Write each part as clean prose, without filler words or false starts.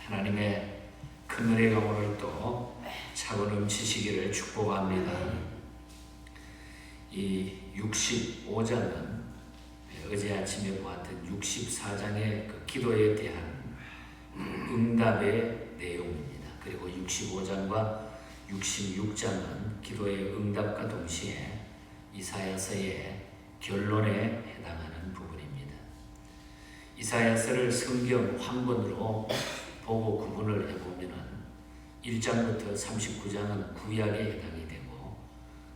하나님의 큰 은혜가 오늘 또 차고 넘치시기를 축복합니다. 이 65장은 어제 아침에 보았던 64장의 그 기도에 대한 응답의 내용입니다. 그리고 65장과 66장은 기도의 응답과 동시에 이사야서의 결론에 해당하는 부분입니다. 이사야서를 성경 황본으로 보고 구분을 해보면 1장부터 39장은 구약에 해당이 되고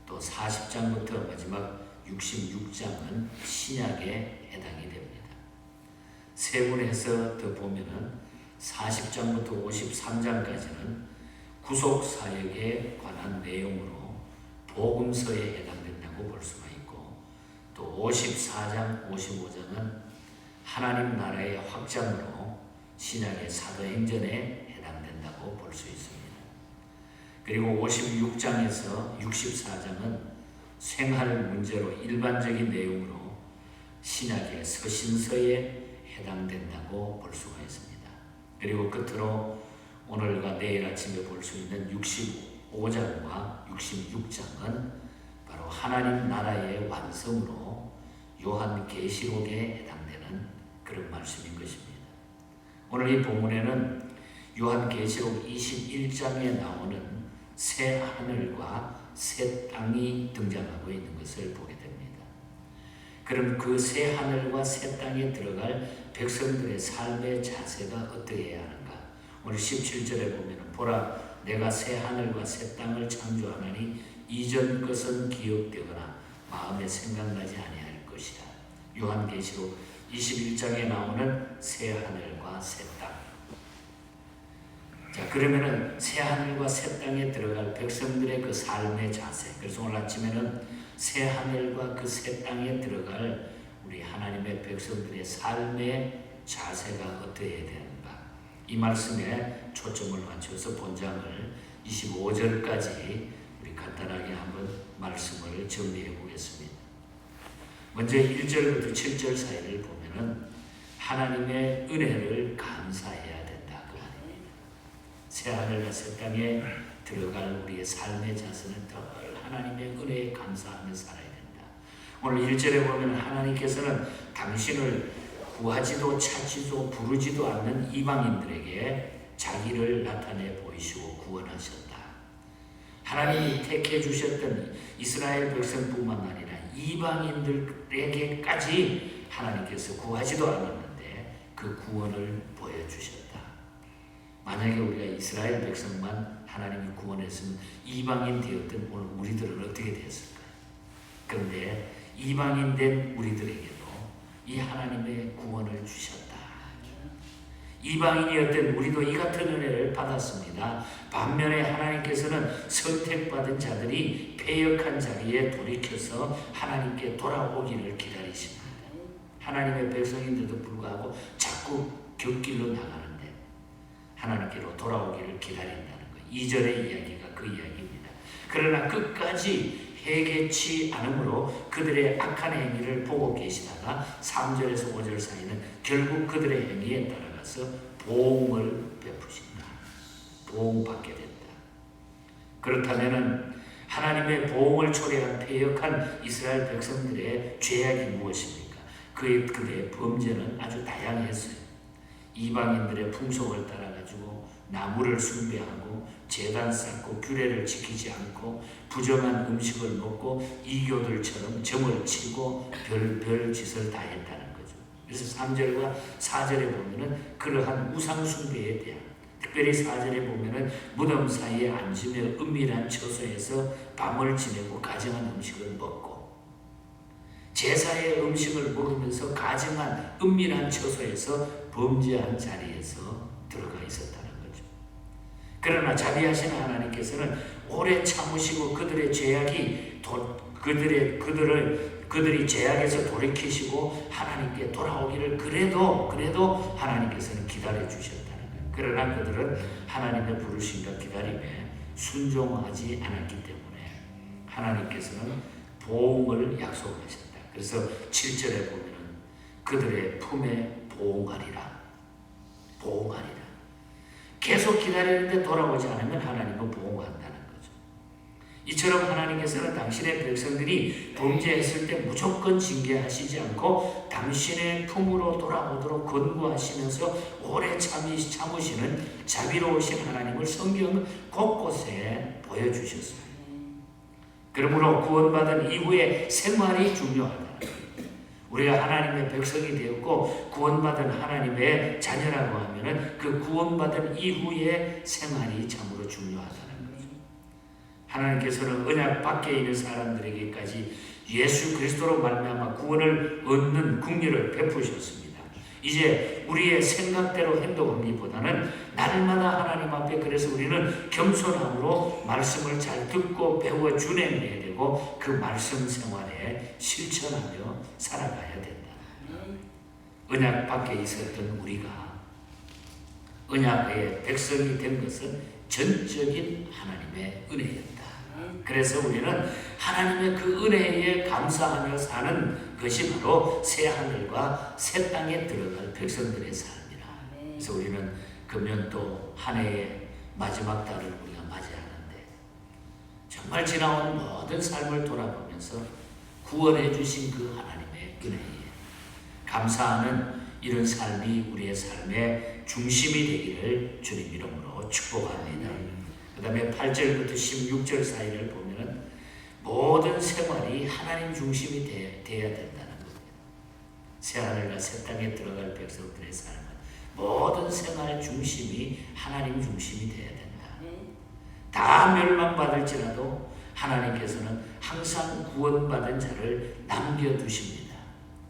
또 40장부터 마지막 66장은 신약에 해당이 됩니다. 세분해서 더 보면 40장부터 53장까지는 구속사역에 관한 내용으로 복음서에 해당된다고 볼 수가 있고 또 54장, 55장은 하나님 나라의 확장으로 신약의 사도행전에 해당된다고 볼 수 있습니다. 그리고 56장에서 64장은 생활 문제로 일반적인 내용으로 신약의 서신서에 해당된다고 볼 수가 있습니다. 그리고 끝으로 오늘과 내일 아침에 볼 수 있는 65장과 66장은 바로 하나님 나라의 완성으로 요한계시록에 해당되는 그런 말씀인 것입니다. 오늘 이 본문에는 요한계시록 21장에 나오는 새 하늘과 새 땅이 등장하고 있는 것을 보게 됩니다. 그럼 그 새 하늘과 새 땅에 들어갈 백성들의 삶의 자세가 어떻게 해야 하는가? 오늘 17절에 보면 보라 내가 새 하늘과 새 땅을 창조하나니 이전 것은 기억되거나 마음에 생각나지 아니할 것이라. 요한계시록 21장에 나오는 새 하늘과 새 땅. 자, 그러면은 새 하늘과 새 땅에 들어갈 백성들의 그 삶의 자세. 그래서 오늘 아침에는 새 하늘과 그 새 땅에 들어갈 우리 하나님의 백성들의 삶의 자세가 어떻게 해야 되는가. 이 말씀에 초점을 맞춰서 본장을 25절까지 우리 간단하게 한번 말씀을 정리해 보겠습니다. 먼저 1절부터 7절 사이를 보면은 하나님의 은혜를 감사해야 된다 그 말입니다. 새하늘과 새 땅에 들어갈 우리의 삶의 자세는 늘 하나님의 은혜에 감사하며 살아야 된다. 오늘 1절에 보면 하나님께서는 당신을 구하지도 찾지도 부르지도 않는 이방인들에게 자기를 나타내 보이시고 구원하셨다. 하나님이 택해 주셨던 이스라엘 백성뿐만 아니라 이방인들에게까지 하나님께서 구하지도 않았는데 그 구원을 보여주셨다. 만약에 우리가 이스라엘 백성만 하나님이 구원했으면 이방인 되었던 오늘 우리들은 어떻게 되었을까요? 그런데 이방인 된 우리들에게도 이 하나님의 구원을 주셨다. 이방인이었던 우리도 이 같은 은혜를 받았습니다. 반면에 하나님께서는 선택받은 자들이 패역한 자리에 돌이켜서 하나님께 돌아오기를 기다리십니다. 하나님의 백성인데도 불구하고 자꾸 곁길로 나가는데 하나님께로 돌아오기를 기다린다는 것. 2절의 이야기가 그 이야기입니다. 그러나 끝까지 해개치 않으므로 그들의 악한 행위를 보고 계시다가 3절에서 5절 사이는 결국 그들의 행위에 따라가서 보응을 베푸신다. 보응받게 된다. 그렇다면 하나님의 보응을 초래한 패역한 이스라엘 백성들의 죄악이 무엇입니까? 그들의 범죄는 아주 다양했어요. 이방인들의 풍속을 따라가지고 나무를 숭배하고 제단 쌓고 규례를 지키지 않고 부정한 음식을 먹고 이교들처럼 점을 치고 별별 짓을 다 했다는 거죠. 그래서 3절과 4절에 보면은 그러한 우상 숭배에 대한, 특별히 4절에 보면은 무덤 사이에 앉으며 은밀한 처소에서 밤을 지내고 가정한 음식을 먹고 제사의 음식을 먹으면서 가정한 은밀한 처소에서 범죄한 자리에서 들어가 있었다는 거죠. 그러나 자비하신 하나님께서는 오래 참으시고 그들의 죄악이 그들이 죄악에서 돌이키시고 하나님께 돌아오기를 그래도 하나님께서는 기다려 주셨다는 거예요. 그러나 그들은 하나님의 부르심과 기다림에 순종하지 않았기 때문에 하나님께서는 보응을 약속하셨다. 그래서 7절에 보면은 그들의 품에 보응하리라. 기다리는데 돌아오지 않으면 하나님은 보호한다는 거죠. 이처럼 하나님께서는 당신의 백성들이 범죄했을 때 무조건 징계하시지 않고 당신의 품으로 돌아오도록 권고하시면서 오래 참으시는 자비로우신 하나님을 성경 곳곳에 보여주셨어요. 그러므로 구원받은 이후의 생활이 중요하다. 우리가 하나님의 백성이 되었고 구원받은 하나님의 자녀라고 하면은 그 구원받은 이후의 생활이 참으로 중요하다는 거죠. 하나님께서는 언약 밖에 있는 사람들에게까지 예수 그리스도로 말미암아 구원을 얻는 긍휼을 베푸셨습니다. 이제 우리의 생각대로 행동하기보다는 날마다 하나님 앞에 그래서 우리는 겸손함으로 말씀을 잘 듣고 배워 준행해야 되고 그 말씀 생활에 실천하며 살아가야 된다. 언약 밖에 있었던 우리가 언약의 백성이 된 것은 전적인 하나님의 은혜였다. 그래서 우리는 하나님의 그 은혜에 감사하며 사는 것이 바로 새 하늘과 새 땅에 들어갈 백성들의 삶이라. 그래서 우리는 금년도 한 해의 마지막 달을 우리가 맞이하는데 정말 지나온 모든 삶을 돌아보면서 구원해 주신 그 하나님의 은혜에 감사하는 이런 삶이 우리의 삶의 중심이 되기를 주님 이름으로 축복합니다. 그 다음에 8절부터 16절 사이를 보면은 모든 생활이 하나님 중심이 되어야 된다는 겁니다. 새하늘과 새 땅에 들어갈 백성들의 삶은 모든 생활 중심이 하나님 중심이 되어야 된다. 다 멸망받을지라도 하나님께서는 항상 구원받은 자를 남겨두십니다.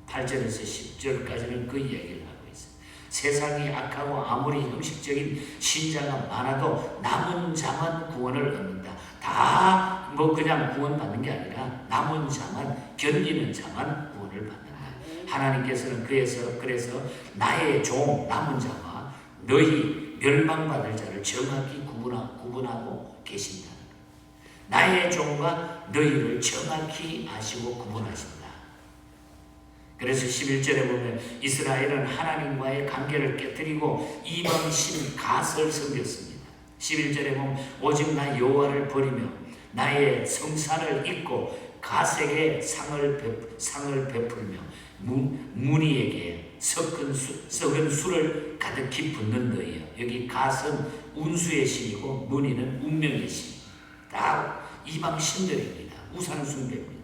8절에서 10절까지는 그 얘기를 하고 있어요. 세상이 악하고 아무리 형식적인 신자가 많아도 남은 자만 구원을 얻는다. 다 그냥 구원받는 게 아니라 남은 자만, 견디는 자만 구원을 받는다. 하나님께서는 그래서 나의 종 남은 자와 너희 멸망받을 자를 정확히 구분하고 계신다는 거예요. 나의 종과 너희를 정확히 아시고 구분하신다. 그래서 11절에 보면 이스라엘은 하나님과의 관계를 깨뜨리고 이방신 갓을 섬겼습니다. 11절에 보면 오직 나 여호와를 버리며 나의 성산을 잊고 갓에게 상을 베풀며 무니에게 썩은 술을 가득히 붓는 너희여. 여기 갓은 운수의 신이고 무니는 운명의 신. 다 이방 신들입니다. 우상 숭배입니다.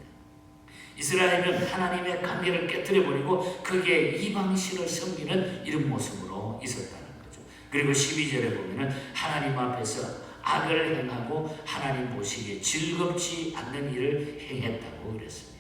이스라엘은 하나님의 관계를 깨뜨려버리고 그게 이방신을 섬기는 이런 모습으로 있었다는 거죠. 그리고 12절에 보면은 하나님 앞에서 악을 행하고 하나님 보시기에 즐겁지 않는 일을 행했다고 그랬습니다.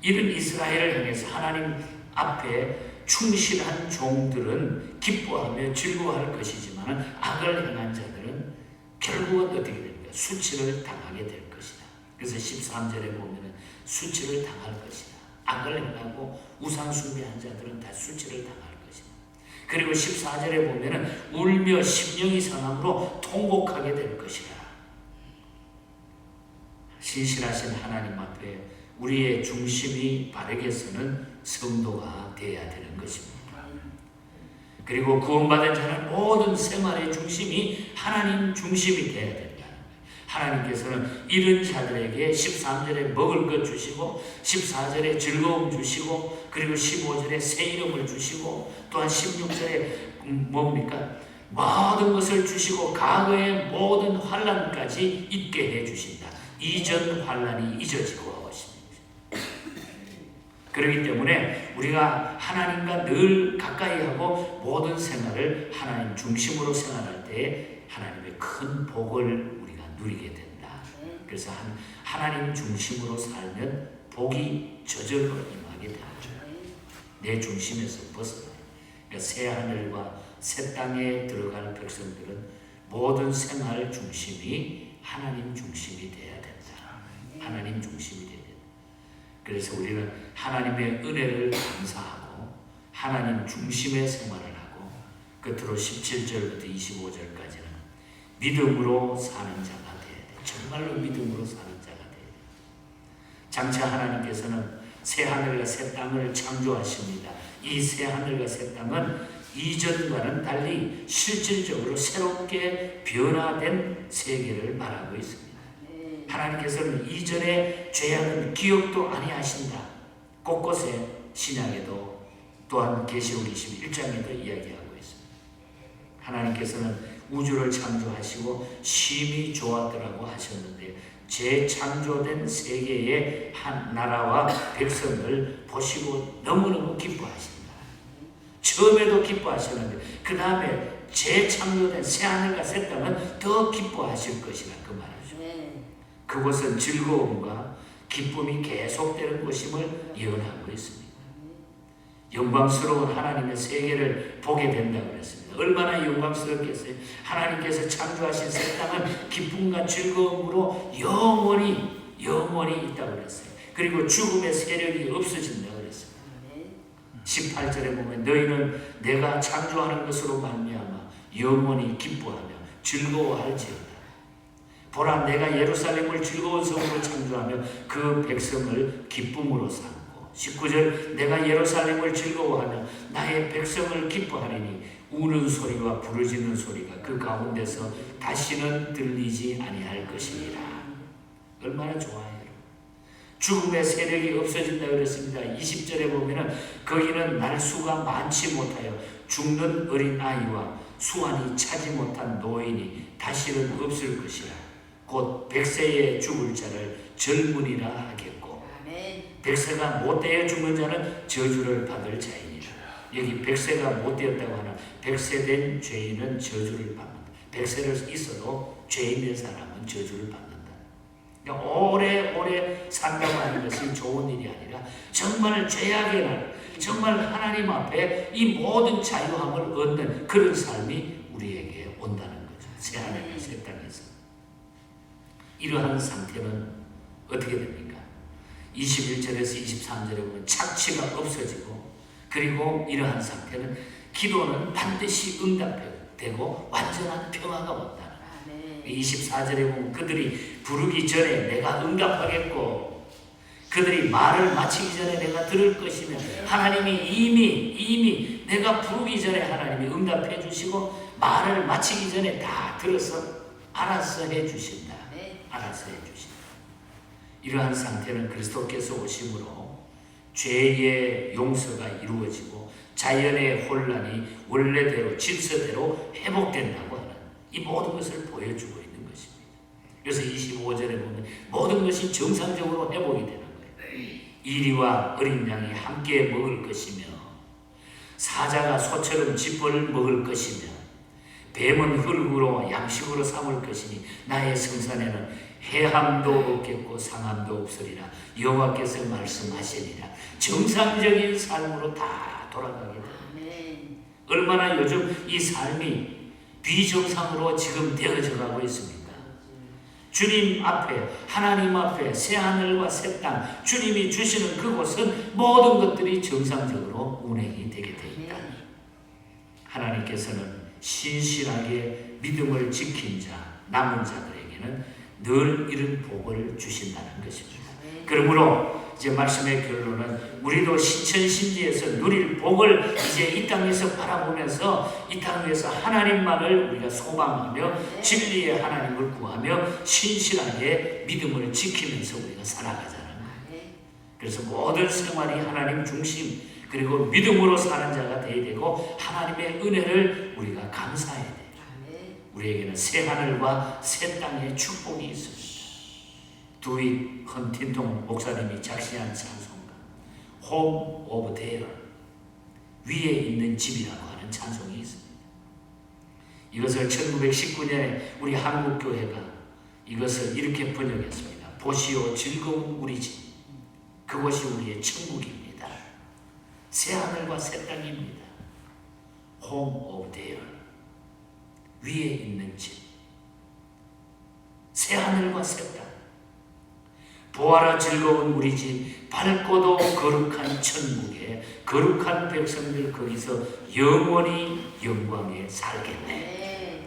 이런 이스라엘을 향해서 하나님 앞에 충실한 종들은 기뻐하며 즐거워할 것이지만 악을 행한 자들은 결국은 어떻게 됩니까? 수치를 당하게 될 것이다. 그래서 13절에 보면 수치를 당할 것이다. 악을 행하고 우상 숭배한 자들은 다 수치를 당할 것이다. 그리고 14절에 보면 울며 심령이 상함으로 통곡하게 될 것이다. 신실하신 하나님 앞에 우리의 중심이 바르게 서는 성도가 되어야 되는 것입니다. 그리고 구원받은 자는 모든 생활의 중심이 하나님 중심이 되어야 된다. 하나님께서는 이런 자들에게 13절에 먹을 것 주시고 14절에 즐거움 주시고 그리고 15절에 새 이름을 주시고 또한 16절에 뭡니까? 모든 것을 주시고 과거의 모든 환난까지 잊게 해주신다. 이전 환난이 잊어지고 그렇기 때문에 우리가 하나님과 늘 가까이하고 모든 생활을 하나님 중심으로 생활할 때 하나님의 큰 복을 우리가 누리게 된다. 그래서 하나님 중심으로 살면 복이 저절로 임하게 됩니다. 내 중심에서 벗어나요. 그러니까 새 하늘과 새 땅에 들어갈 백성들은 모든 생활 중심이 하나님 중심이 되어야 된다. 하나님 중심이 되어야 된다. 그래서 우리는 하나님의 은혜를 감사하고 하나님 중심의 생활을 하고 끝으로 17절부터 25절까지는 믿음으로 사는 자가 되어야 돼. 정말로 믿음으로 사는 자가 되어야 돼. 장차 하나님께서는 새 하늘과 새 땅을 창조하십니다. 이 새 하늘과 새 땅은 이전과는 달리 실질적으로 새롭게 변화된 세계를 말하고 있습니다. 하나님께서는 이전의 죄악은 기억도 아니하신다. 곳곳에 신약에도 또한 계시록 21장에도 이야기하고 있습니다. 하나님께서는 우주를 창조하시고 심히 좋았더라고 하셨는데 재창조된 세계의 한 나라와 백성을 보시고 너무너무 기뻐하신다. 처음에도 기뻐하셨는데 그 다음에 재창조된 새하늘과 새 땅은 더 기뻐하실 것이라 그 말이죠. 그곳은 즐거움과 기쁨이 계속되는 곳임을 예언하고 있습니다. 영광스러운 하나님의 세계를 보게 된다고 그랬습니다. 얼마나 영광스럽겠어요. 하나님께서 창조하신 새 땅은 기쁨과 즐거움으로 영원히 있다고 그랬어요. 그리고 죽음의 세력이 없어진다고 그랬습니다. 18절에 보면 너희는 내가 창조하는 것으로 말미암아 영원히 기뻐하며 즐거워할지어다. 보라 내가 예루살렘을 즐거운 성으로 창조하며 그 백성을 기쁨으로 삼고 19절 내가 예루살렘을 즐거워하며 나의 백성을 기뻐하리니 우는 소리와 부르짖는 소리가 그 가운데서 다시는 들리지 아니할 것이니라. 얼마나 좋아요. 죽음의 세력이 없어진다 그랬습니다. 20절에 보면은 거기는 날수가 많지 못하여 죽는 어린 아이와 수완이 차지 못한 노인이 다시는 없을 것이라. 곧 백세에 죽을 자를 젊은이라 하겠고 백세가 못되어 죽는 자는 저주를 받을 자이니라. 여기 백세가 못되었다고 하는 백세된 죄인은 저주를 받는다. 백세를 있어도 죄인된 사람은 저주를 받는다. 그러니까 오래오래 산다고 하는 것이 좋은 일이 아니라 정말 죄악의 날, 정말 하나님 앞에 이 모든 자유함을 얻는 그런 삶이 우리에게 온다는 거죠. 새하늘과 새 땅에서. 이러한 상태는 어떻게 됩니까? 21절에서 23절에 보면 착취가 없어지고 그리고 이러한 상태는 기도는 반드시 응답되고 완전한 평화가 온다. 24절에 보면 그들이 부르기 전에 내가 응답하겠고 그들이 말을 마치기 전에 내가 들을 것이며 하나님이 이미 내가 부르기 전에 하나님이 응답해 주시고 말을 마치기 전에 다 들어서 알아서 해 주신다. 알아서 해 주신다. 이러한 상태는 그리스도께서 오심으로 죄의 용서가 이루어지고 자연의 혼란이 원래대로 질서대로 회복된다고 하는 이 모든 것을 보여주고 있는 것입니다. 그래서 25절에 보면 모든 것이 정상적으로 회복이 되는 거예요. 이리와 어린 양이 함께 먹을 것이며 사자가 소처럼 짚을 먹을 것이며 뱀은 흙으로 양식으로 삼을 것이니 나의 성산에는 해함도 없겠고 상함도 없으리라. 여호와께서 말씀하시니라. 정상적인 삶으로 다 돌아가게 됩니다. 얼마나 요즘 이 삶이 비정상으로 지금 되어져 가고 있습니까? 주님 앞에 하나님 앞에 새하늘과 새 땅 주님이 주시는 그곳은 모든 것들이 정상적으로 운행이 되게 되어 있다. 하나님께서는 신실하게 믿음을 지킨 자 남은 자들에게는 늘 이런 복을 주신다는 것입니다. 그러므로 이제 말씀의 결론은 우리도 신천신지에서 누릴 복을 이제 이 땅에서 바라보면서 이 땅 위에서 하나님만을 우리가 소망하며 진리의 하나님을 구하며 신실하게 믿음을 지키면서 우리가 살아가자는 거예요. 그래서 모든 생활이 하나님 중심 그리고 믿음으로 사는 자가 되어야 되고 하나님의 은혜를 우리가 감사해야 돼요. 우리에게는 새 하늘과 새 땅의 축복이 있습니다. 두잇 헌틴통 목사님이 작시한 찬송가 Home of Their 위에 있는 집이라고 하는 찬송이 있습니다. 이것을 1919년에 우리 한국교회가 이것을 이렇게 번역했습니다. 보시오 즐거운 우리 집 그것이 우리의 천국입니다. 새 하늘과 새 땅입니다. Home of Their 위에 있는 집 새 하늘과 새 땅 보아라 즐거운 우리 집 밝고도 거룩한 천국에 거룩한 백성들 거기서 영원히 영광에 살겠네.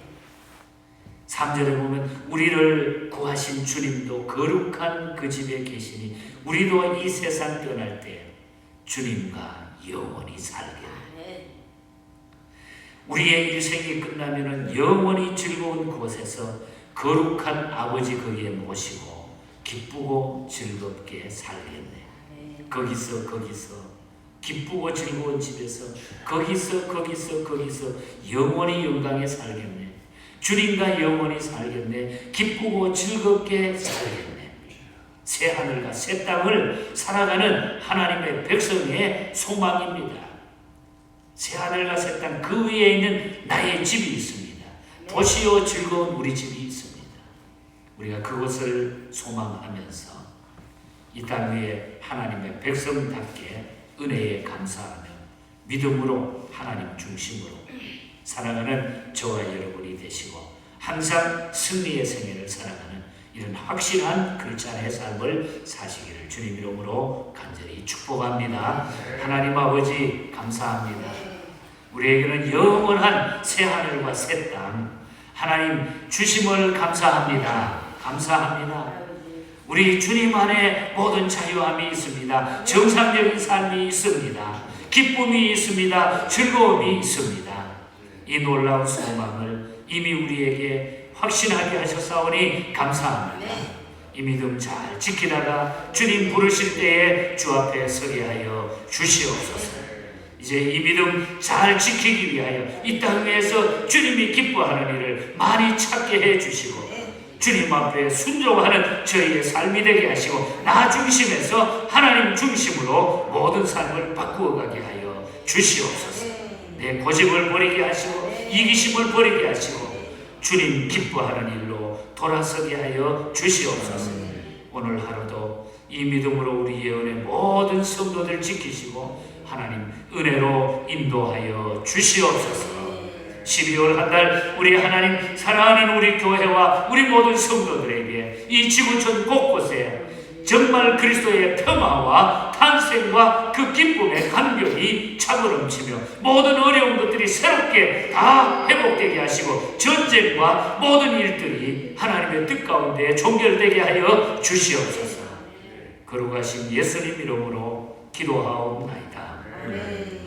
3절에 보면 우리를 구하신 주님도 거룩한 그 집에 계시니 우리도 이 세상 떠날 때 주님과 영원히 살겠네. 우리의 일생이 끝나면은 영원히 즐거운 곳에서 거룩한 아버지 거기에 모시고 기쁘고 즐겁게 살겠네. 거기서 기쁘고 즐거운 집에서 거기서 영원히 영광에 살겠네. 주님과 영원히 살겠네. 기쁘고 즐겁게 살겠네. 새 하늘과 새 땅을 살아가는 하나님의 백성의 소망입니다. 새 하늘과 새 땅 그 위에 있는 나의 집이 있습니다. 도시요 즐거운 우리 집이 있습니다. 우리가 그것을 소망하면서 이 땅 위에 하나님의 백성답게 은혜에 감사하며 믿음으로 하나님 중심으로 살아가는 저와 여러분이 되시고 항상 승리의 생애를 살아가는 이런 확실한 글자의 삶을 사시기를 주님 이름으로 간절히 축복합니다. 하나님 아버지 감사합니다. 우리에게는 영원한 새 하늘과 새 땅 하나님 주심을 감사합니다. 감사합니다. 우리 주님 안에 모든 자유함이 있습니다. 정상적인 삶이 있습니다. 기쁨이 있습니다. 즐거움이 있습니다. 이 놀라운 소망을 이미 우리에게 확신하게 하셨사오니 감사합니다. 이 믿음 잘 지키다가 주님 부르실 때에 주 앞에 서게 하여 주시옵소서. 이제 이 믿음 잘 지키기 위하여 이 땅에서 주님이 기뻐하는 일을 많이 찾게 해 주시고 주님 앞에 순종하는 저희의 삶이 되게 하시고 나 중심에서 하나님 중심으로 모든 삶을 바꾸어 가게 하여 주시옵소서. 내 고집을 버리게 하시고 이기심을 버리게 하시고 주님 기뻐하는 일로 돌아서게 하여 주시옵소서. 오늘 하루도 이 믿음으로 우리 예언의 모든 성도들 지키시고 하나님 은혜로 인도하여 주시옵소서. 12월 한 달 우리 하나님 사랑하는 우리 교회와 우리 모든 성도들에게 이 지구촌 곳곳에 정말 그리스도의 평화와 탄생과 그 기쁨의 감격이 차고넘치며 모든 어려운 것들이 새롭게 다 회복되게 하시고 전쟁과 모든 일들이 하나님의 뜻 가운데 종결되게 하여 주시옵소서. 거룩하신 예수님 이름으로 기도하옵나이다. 아멘.